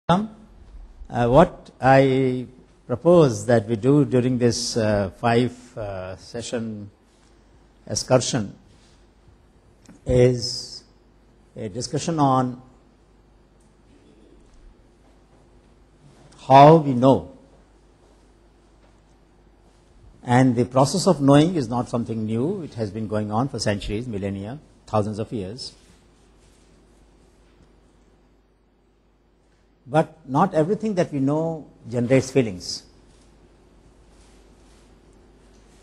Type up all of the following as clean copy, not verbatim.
What I propose that we do during this 5 session excursion is a discussion on how we know. And the process of knowing is not something new. It has been going on for centuries, millennia, thousands of years. But not everything that we know generates feelings.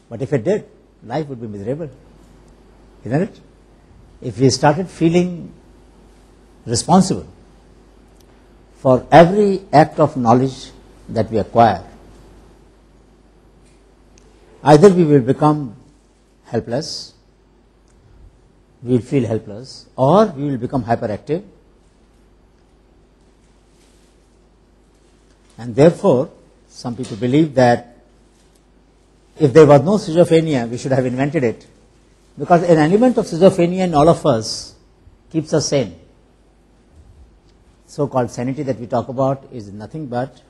But if it did, life would be miserable, isn't it? If we started feeling responsible for every act of knowledge that we acquire, either we will become helpless, we will feel helpless, or we will become hyperactive. And therefore, some people believe that if there was no schizophrenia, we should have invented it, because an element of schizophrenia in all of us keeps us sane. So-called sanity that we talk about is nothing but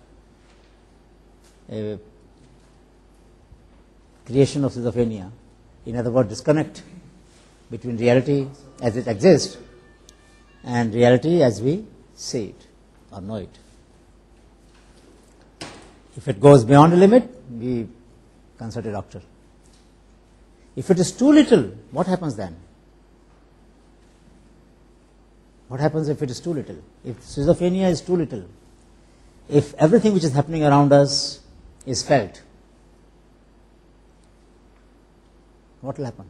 a creation of schizophrenia. In other words, disconnect between reality as it exists and reality as we see it or know it. If it goes beyond a limit, we consult a doctor. If it is too little, what happens then? What happens if it is too little? If schizophrenia is too little, if everything which is happening around us is felt, what will happen?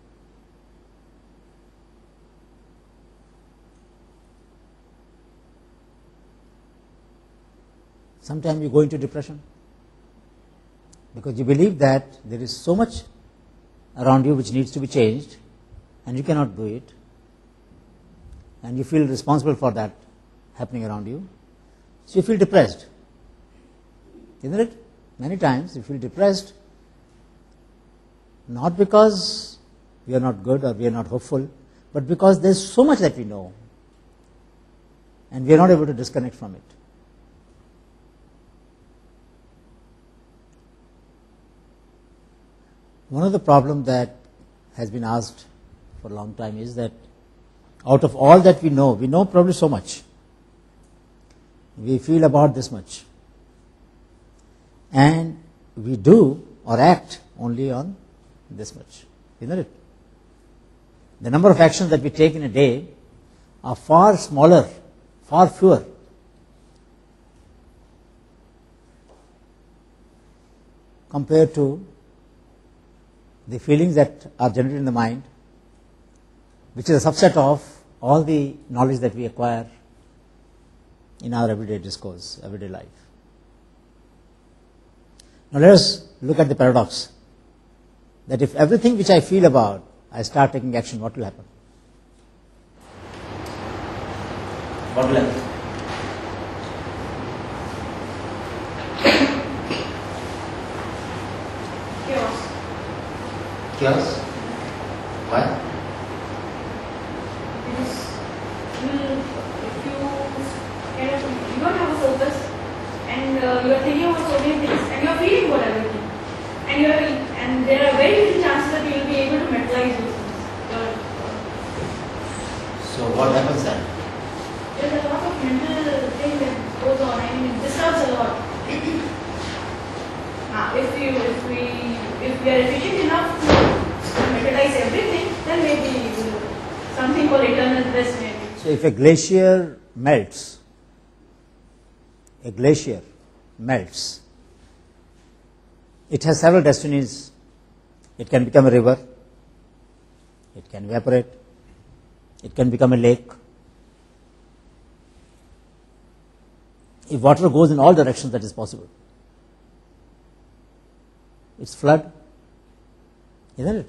Sometimes you go into depression, because you believe that there is so much around you which needs to be changed and you cannot do it, and you feel responsible for that happening around you, so you feel depressed, isn't it? Many times you feel depressed not because we are not good or we are not hopeful, but because there is so much that we know and we are not able to disconnect from it. One of the problems that has been asked for a long time is that out of all that we know probably so much. We feel about this much. And we do or act only on this much, isn't it? The number of actions that we take in a day are far smaller, far fewer compared to the feelings that are generated in the mind, which is a subset of all the knowledge that we acquire in our everyday discourse, everyday life. Now let us look at the paradox, that if everything which I feel about, I start taking action, what will happen? What will happen? Chaos. Why? Because if you don't have a focus and you are thinking about so many things and you are feeling about everything and there are very little chances that you will be able to materialize those things. So what happens then? There is a lot of mental thing that goes on. I mean, it disturbs a lot. If we are efficient enough to materialize everything, then maybe something called eternal bliss maybe. So if a glacier melts, it has several destinies. It can become a river, it can evaporate, it can become a lake. If water goes in all directions, that is possible. It's flood, isn't it?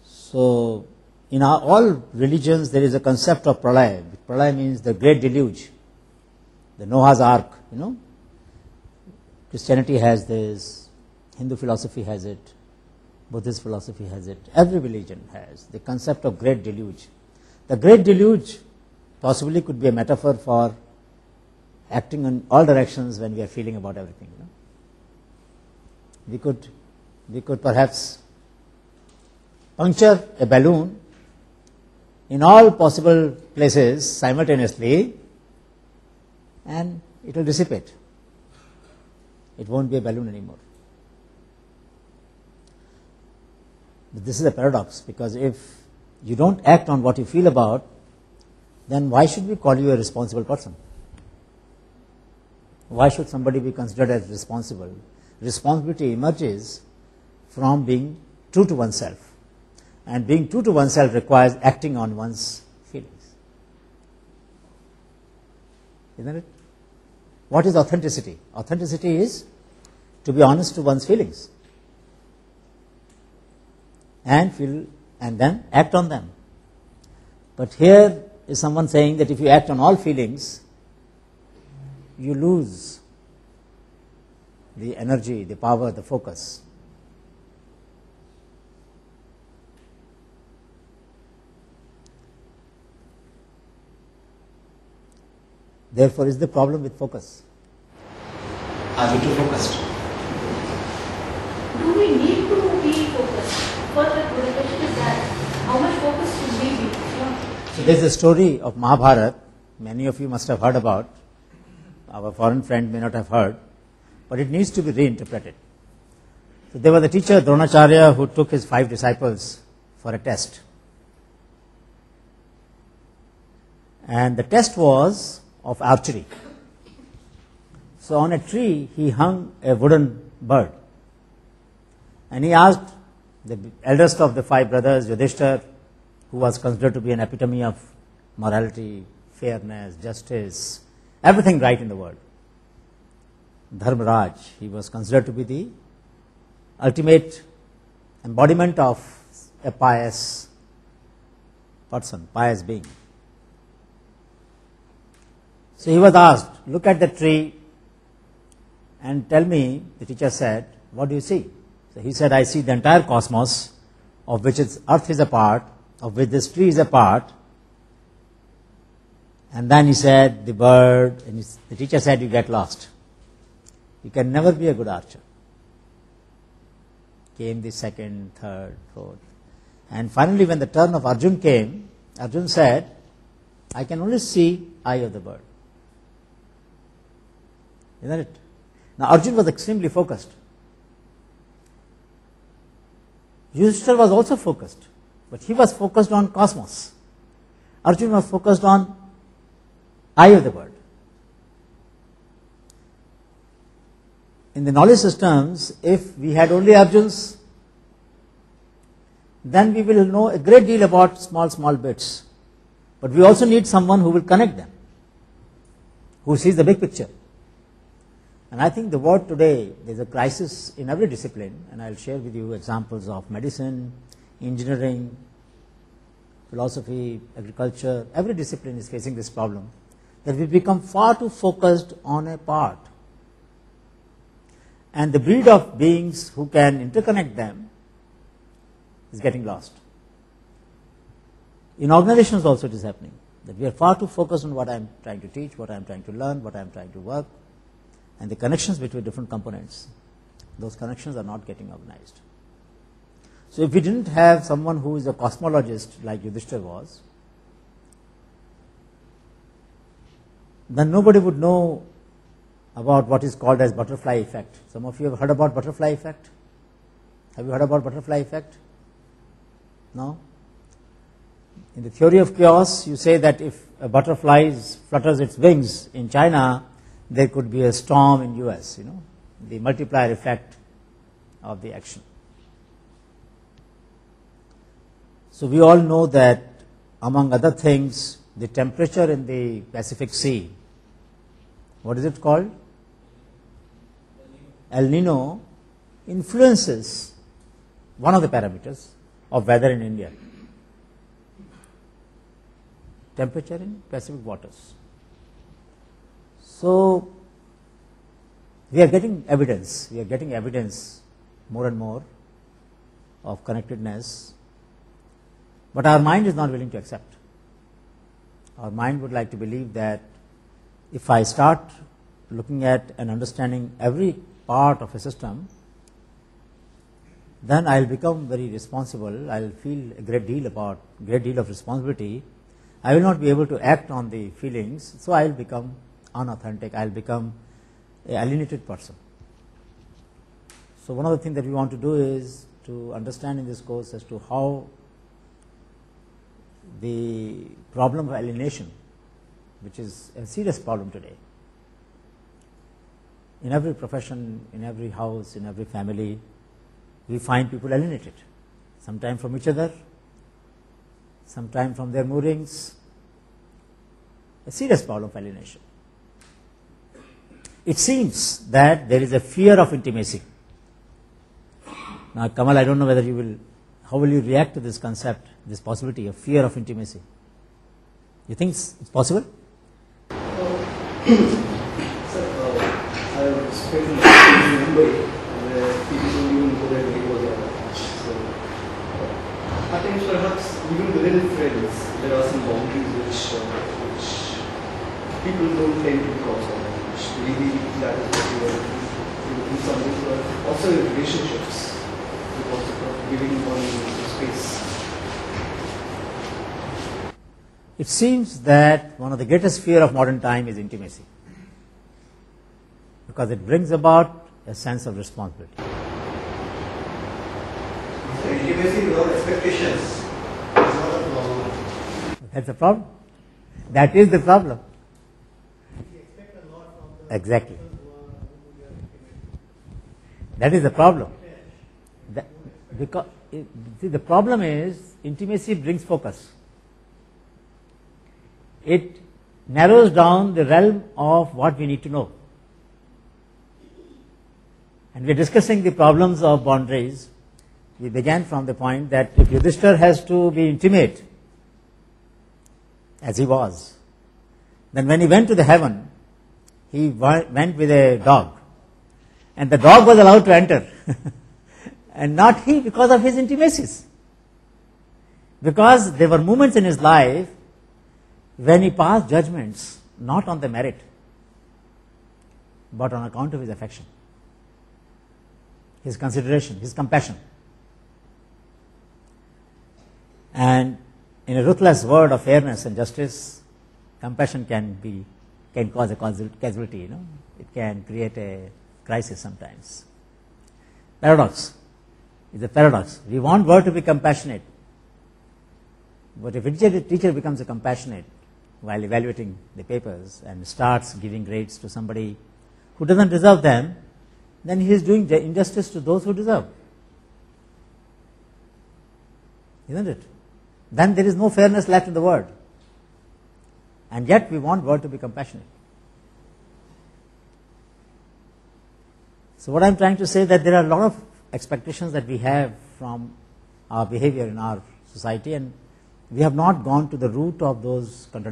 So in all religions there is a concept of pralaya. Pralaya means the great deluge, the Noah's Ark, Christianity has this, Hindu philosophy has it, Buddhist philosophy has it, every religion has the concept of great deluge. The great deluge possibly could be a metaphor for acting in all directions when we are feeling about everything. We could perhaps puncture a balloon in all possible places simultaneously, and it will dissipate. It won't be a balloon anymore. But this is a paradox, because if you don't act on what you feel about, then why should we call you a responsible person? Why should somebody be considered as responsible? Responsibility emerges from being true to oneself, and being true to oneself requires acting on one's feelings. Isn't it? What is authenticity? Authenticity is to be honest to one's feelings and feel, and then act on them. But here is someone saying that if you act on all feelings, you lose the energy, the power, the focus. Therefore, is the problem with focus? Are we too focused? Do we need to be focused? First, the question is that how much focus should we be? So there is a story of Mahabharata. Many of you must have heard about. Our foreign friend may not have heard, but it needs to be reinterpreted. So there was a teacher, Dronacharya, who took his 5 disciples for a test. And the test was of archery. So on a tree, he hung a wooden bird. And he asked the eldest of the 5 brothers, Yudhishthira, who was considered to be an epitome of morality, fairness, justice, everything right in the world. Dharmaraj, he was considered to be the ultimate embodiment of a pious person, pious being. So he was asked, look at the tree and tell me, the teacher said, what do you see? So he said, I see the entire cosmos, of which Earth is a part, of which this tree is a part. And then he said, the bird, and the teacher said, you get lost. You can never be a good archer. Came the second, third, fourth. And finally, when the turn of Arjun came, Arjun said, I can only see eye of the bird. Isn't it? Now, Arjun was extremely focused. Yudhishthira was also focused, but he was focused on cosmos. Arjun was focused on eye of the bird. In the knowledge systems, if we had only Arjuns, then we will know a great deal about small bits. But we also need someone who will connect them, who sees the big picture. And I think the world today, there is a crisis in every discipline, and I will share with you examples of medicine, engineering, philosophy, agriculture. Every discipline is facing this problem, that we become far too focused on a part. And the breed of beings who can interconnect them is getting lost. In organizations also it is happening, that we are far too focused on what I am trying to teach, what I am trying to learn, what I am trying to work, and the connections between different components, those connections are not getting organized. So if we didn't have someone who is a cosmologist like Yudhishthira was, then nobody would know about what is called as butterfly effect. Some of you have heard about butterfly effect? Have you heard about butterfly effect? No? In the theory of chaos, you say that if a butterfly flutters its wings in China, there could be a storm in US, the multiplier effect of the action. So we all know that, among other things, the temperature in the Pacific Sea, what is it called? El Nino, influences one of the parameters of weather in India. Temperature in Pacific waters. So we are getting evidence more and more of connectedness, but our mind is not willing to accept. our mind would like to believe that if I start looking at and understanding every part of a system, then I will become very responsible. I will feel a great deal of responsibility. I will not be able to act on the feelings, so I will become unauthentic. I will become an alienated person. So one of the things that we want to do is to understand in this course as to how the problem of alienation, which is a serious problem today, in every profession, in every house, in every family, we find people alienated, sometimes from each other, sometimes from their moorings, a serious problem of alienation. It seems that there is a fear of intimacy. Now, Kamal, I don't know whether how will you react to this concept, this possibility of fear of intimacy? You think it's possible? Sir, I was spent in Mumbai where people don't even know their neighbors that much. So, at times perhaps even within friends, there are some boundaries which people don't tend to cross on. Maybe that is what we are looking something for. Also in relationships, because of giving one space. It seems that one of the greatest fear of modern time is intimacy, because it brings about a sense of responsibility. Intimacy without expectations is not a problem. That's the problem. That is the problem. We expect a lot from the Exactly. people who are intimate. That is the problem. Because the problem is intimacy brings focus. It narrows down the realm of what we need to know. And we are discussing the problems of boundaries. We began from the point that if Yudhishthira has to be intimate, as he was, then when he went to the heaven, he went with a dog. And the dog was allowed to enter. And not he, because of his intimacies. Because there were moments in his life when he passed judgments not on the merit, but on account of his affection, his consideration, his compassion. And in a ruthless world of fairness and justice, compassion can cause a casualty. It can create a crisis sometimes. Paradox. It's a paradox. We want world to be compassionate, but if a teacher becomes a compassionate while evaluating the papers and starts giving grades to somebody who doesn't deserve them, then he is doing injustice to those who deserve. Isn't it? Then there is no fairness left in the world. And yet we want world to be compassionate. So what I am trying to say is that there are a lot of expectations that we have from our behavior in our society, and we have not gone to the root of those contradictions.